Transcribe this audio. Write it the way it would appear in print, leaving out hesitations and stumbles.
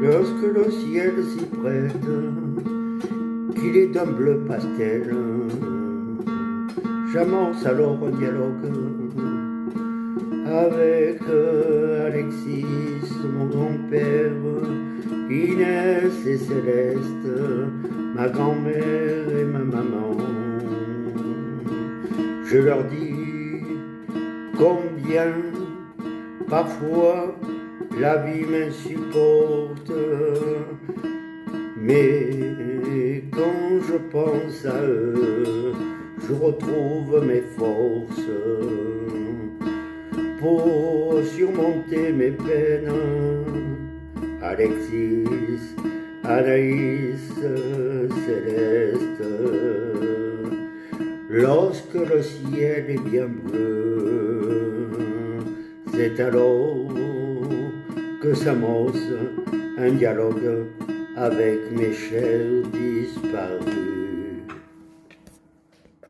Lorsque le ciel s'y prête, qu'il est d'un bleu pastel, j'amorce alors un dialogue avec Alexis, mon grand-père, Inès et Céleste, ma grand-mère et ma maman. Je leur dis combien parfois la vie m'insupporte, mais quand je pense à eux, je retrouve mes forces pour surmonter mes peines. Alexis, Anaïs, Céleste, lorsque le ciel est bien bleu, c'est alors que s'amorce un dialogue avec mes chers disparus.